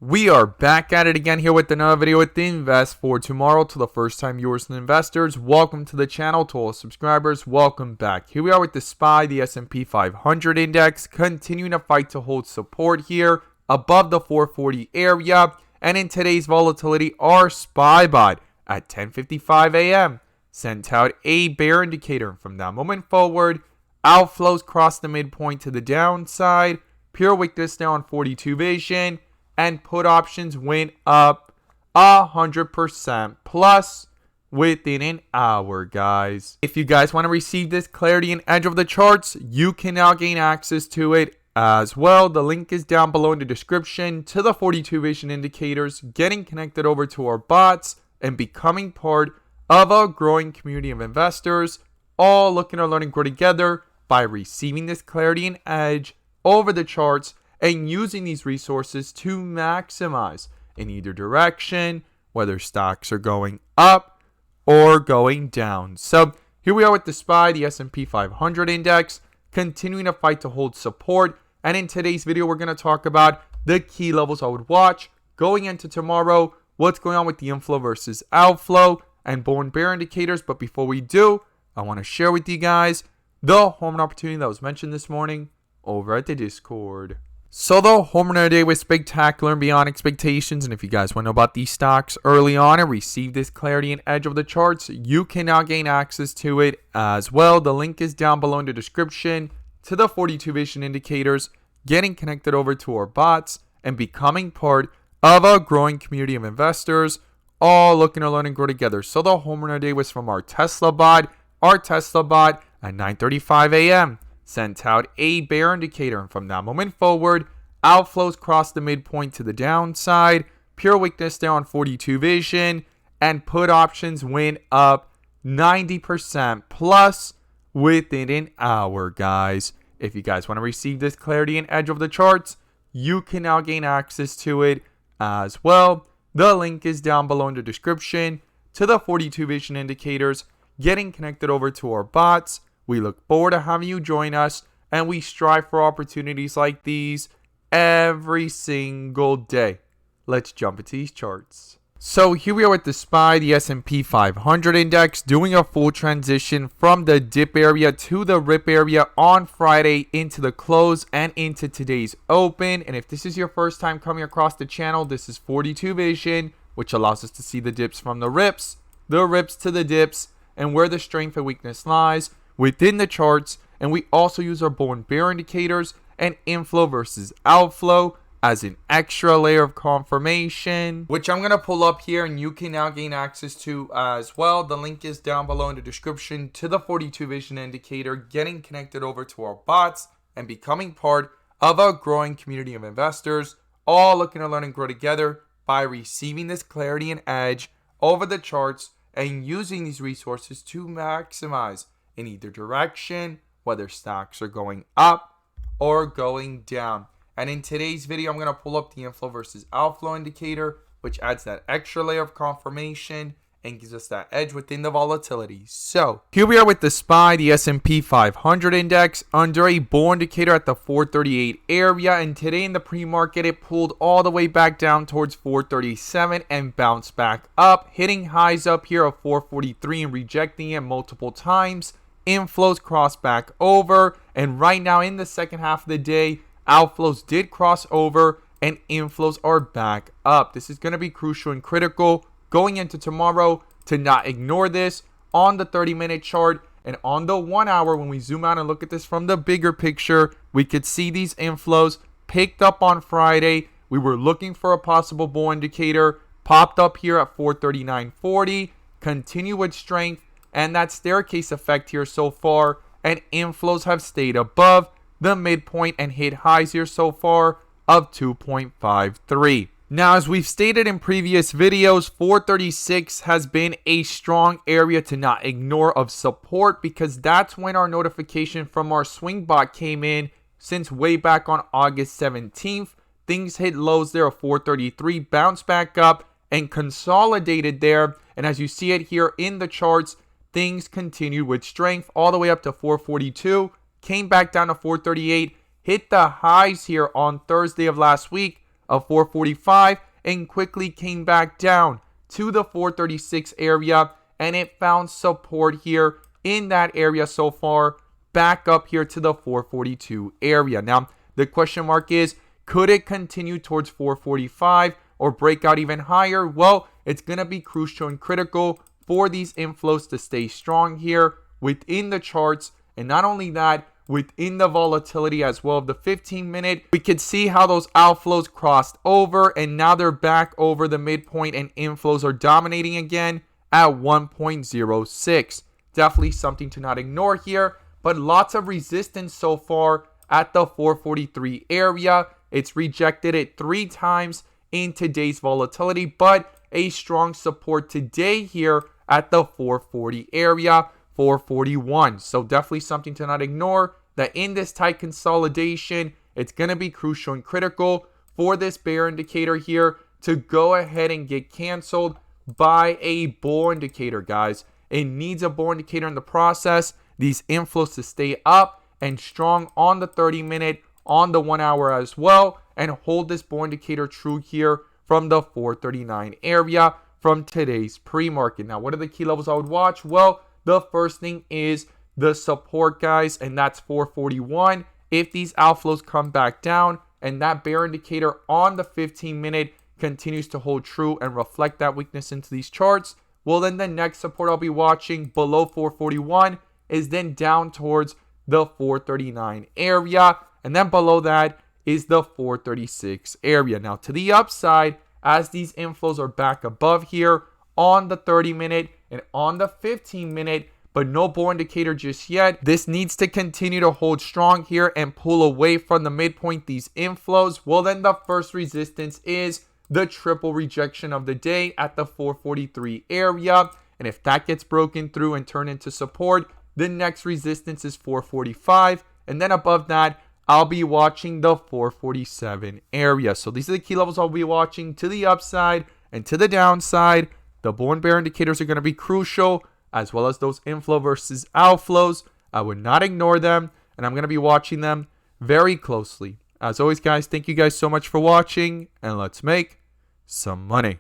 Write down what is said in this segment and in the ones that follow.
We are back at it again here with another video with the Invest for Tomorrow. To the first time viewers and investors, welcome to the channel. To all subscribers, welcome back. Here we are with the SPY, the SP 500 index, continuing to fight to hold support here above the 440 area. And in today's volatility, our SPY bot at 10:55 a.m. sent out a bear indicator. From that moment forward, outflows crossed the midpoint to the downside, pure weakness now on 42 vision, and put options went up 100% plus within an hour, guys. If you guys want to receive this clarity and edge of the charts, you can now gain access to it as well. The link is down below in the description to the 42 vision indicators, getting connected over to our bots and becoming part of a growing community of investors, all looking to learn and grow together by receiving this clarity and edge over the charts and using these resources to maximize in either direction, whether stocks are going up or going down. So here we are with the SPY, the SP 500 index, continuing to fight to hold support. And in today's video, we're going to talk about the key levels I would watch going into tomorrow, what's going on with the inflow versus outflow, and bull and bear indicators. But before we do, I want to share with you guys the home run opportunity that was mentioned this morning over at the Discord. So the home run of the day was spectacular and beyond expectations. And if you guys want to know about these stocks early on and receive this clarity and edge of the charts, you can now gain access to it as well. The link is down below in the description to the 42 vision indicators, getting connected over to our bots and becoming part of a growing community of investors, all looking to learn and grow together. So the home run of the day was from our Tesla bot. Our Tesla bot at 9:35 a.m. sent out a bear indicator, and from that moment forward, outflows crossed the midpoint to the downside, pure weakness there on 42 vision, and put options went up 90% plus within an hour, guys. If you guys want to receive this clarity and edge of the charts, you can now gain access to it as well. The link is down below in the description to the 42 vision indicators, getting connected over to our bots. We look forward to having you join us, and we strive for opportunities like these every single day. Let's jump into these charts. So here we are with the SPY, the SP 500 index, doing a full transition from the dip area to the rip area on Friday into the close and into today's open. And if this is your first time coming across the channel, this is 42 vision, which allows us to see the dips from the rips to the dips, and where the strength and weakness lies within the charts. And we also use our bull and bear indicators and inflow versus outflow as an extra layer of confirmation, which I'm going to pull up here and you can now gain access to as well. The link is down below in the description to the 42 vision indicator, getting connected over to our bots and becoming part of a growing community of investors, all looking to learn and grow together by receiving this clarity and edge over the charts and using these resources to maximize in either direction, whether stocks are going up or going down. And in today's video, I'm going to pull up the inflow versus outflow indicator, which adds that extra layer of confirmation and gives us that edge within the volatility. So here we are with the SPY, the SP 500 index, under a bull indicator at the 438 area. And today in the pre-market, it pulled all the way back down towards 437 and bounced back up, hitting highs up here of 443 and rejecting it multiple times. Inflows crossed back over, and right now in the second half of the day, outflows did cross over and inflows are back up. This is going to be crucial and critical going into tomorrow to not ignore this on the 30-minute chart. And on the 1 hour, when we zoom out and look at this from the bigger picture, we could see these inflows picked up on Friday. We were looking for a possible bull indicator, popped up here at 439.40, continue with strength and that staircase effect here so far, and inflows have stayed above the midpoint and hit highs here so far of 2.53. Now, as we've stated in previous videos, 436 has been a strong area to not ignore of support, because that's when our notification from our swing bot came in since way back on August 17th. Things hit lows there of 433, bounced back up and consolidated there. And as you see it here in the charts, things continued with strength all the way up to 442, came back down to 438, hit the highs here on Thursday of last week of 445 and quickly came back down to the 436 area, and it found support here in that area so far, back up here to the 442 area. Now, the question mark is, could it continue towards 445 or break out even higher? Well, it's going to be crucial and critical for these inflows to stay strong here within the charts. And not only that, within the volatility as well of the 15-minute, we could see how those outflows crossed over, and now they're back over the midpoint and inflows are dominating again at 1.06. Definitely something to not ignore here, but lots of resistance so far at the 443 area. It's rejected it 3 times in today's volatility, but a strong support today here at the 440 area, 441. So definitely something to not ignore, that in this tight consolidation, it's going to be crucial and critical for this bear indicator here to go ahead and get canceled by a bull indicator, guys. It needs a bull indicator in the process, these inflows to stay up and strong on the 30-minute, on the 1 hour as well, and hold this bull indicator true here from the 439 area from today's pre-market. Now, what are the key levels I would watch? Well, the first thing is the support, guys, and that's 441. If these outflows come back down and that bear indicator on the 15-minute continues to hold true and reflect that weakness into these charts, well, then the next support I'll be watching below 441 is then down towards the 439 area, and then below that is the 436 area. Now, to the upside, as these inflows are back above here on the 30-minute and on the 15-minute, but no bull indicator just yet, this needs to continue to hold strong here and pull away from the midpoint, these inflows. Well, then the first resistance is the triple rejection of the day at the 443 area. And if that gets broken through and turned into support, the next resistance is 445. And then above that, I'll be watching the 447 area. So these are the key levels I'll be watching to the upside and to the downside. The bull and bear indicators are going to be crucial, as well as those inflow versus outflows. I would not ignore them, and I'm going to be watching them very closely. As always, guys, thank you guys so much for watching, and let's make some money.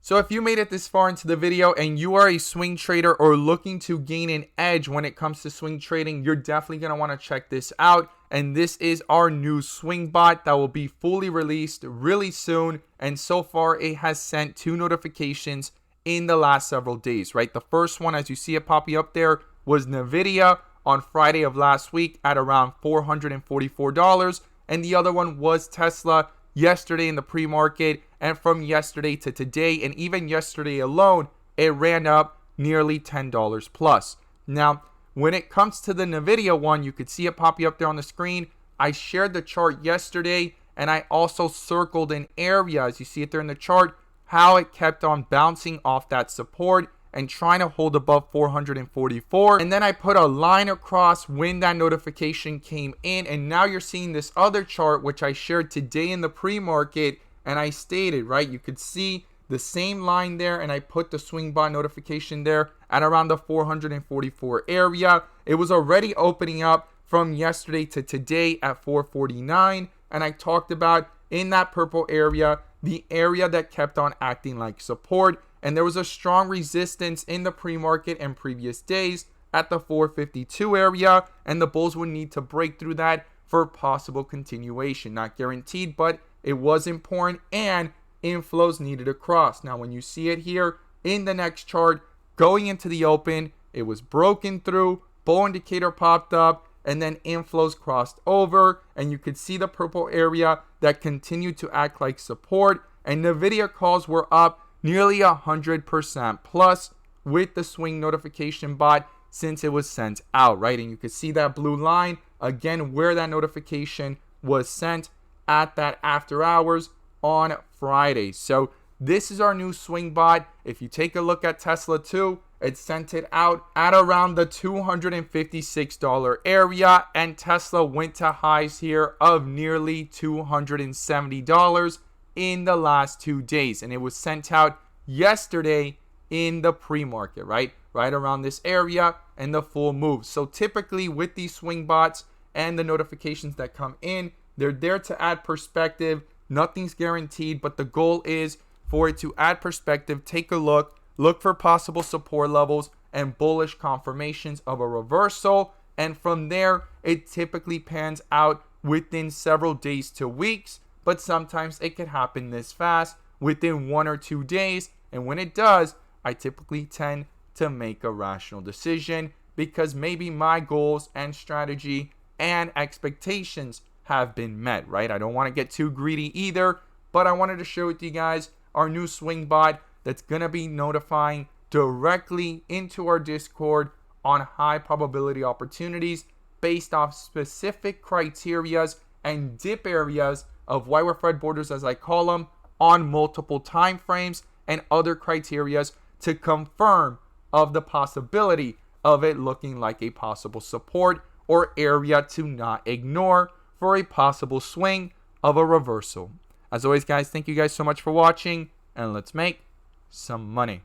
So if you made it this far into the video and you are a swing trader or looking to gain an edge when it comes to swing trading, you're definitely going to want to check this out. And this is our new swing bot that will be fully released really soon. And so far, it has sent 2 notifications in the last several days, right? The first one, as you see it popping up there, was Nvidia on Friday of last week at around $444. And the other one was Tesla yesterday in the pre-market, and from yesterday to today, and even yesterday alone, it ran up nearly $10 plus. Now, when it comes to the Nvidia one, you could see it popping up there on the screen. I shared the chart yesterday, and I also circled an area, as you see it there in the chart, how it kept on bouncing off that support and trying to hold above 444. And then I put a line across when that notification came in. And now you're seeing this other chart, which I shared today in the pre-market. And I stated, right, you could see the same line there. And I put the swing bot notification there at around the 444 area. It was already opening up from yesterday to today at 449. And I talked about in that purple area, the area that kept on acting like support. And there was a strong resistance in the pre-market and previous days at the 452 area. And the bulls would need to break through that for possible continuation. Not guaranteed, but it was important, and inflows needed to cross. Now, when you see it here in the next chart, going into the open, it was broken through, bull indicator popped up, and then inflows crossed over. And you could see the purple area that continued to act like support. And Nvidia calls were up nearly 100% plus with the swing notification bot since it was sent out, right? And you can see that blue line again where that notification was sent at that after hours on Friday. So this is our new swing bot. If you take a look at Tesla too, it sent it out at around the $256 area, and Tesla went to highs here of nearly $270 in the last 2 days, and it was sent out yesterday in the pre-market, right around this area, and the full move. So typically with these swing bots and the notifications that come in, they're there to add perspective Nothing's guaranteed, but the goal is for it to add perspective, take a look for possible support levels and bullish confirmations of a reversal. And from there, it typically pans out within several days to weeks, but sometimes it can happen this fast within 1 or 2 days. And when it does, I typically tend to make a rational decision because maybe my goals and strategy and expectations have been met, right? I don't want to get too greedy either, but I wanted to share with you guys our new swing bot that's going to be notifying directly into our Discord on high probability opportunities based off specific criterias and dip areas of wire Fred borders, as I call them, on multiple time frames and other criterias to confirm of the possibility of it looking like a possible support or area to not ignore for a possible swing of a reversal. As always, guys, thank you guys so much for watching, and let's make some money.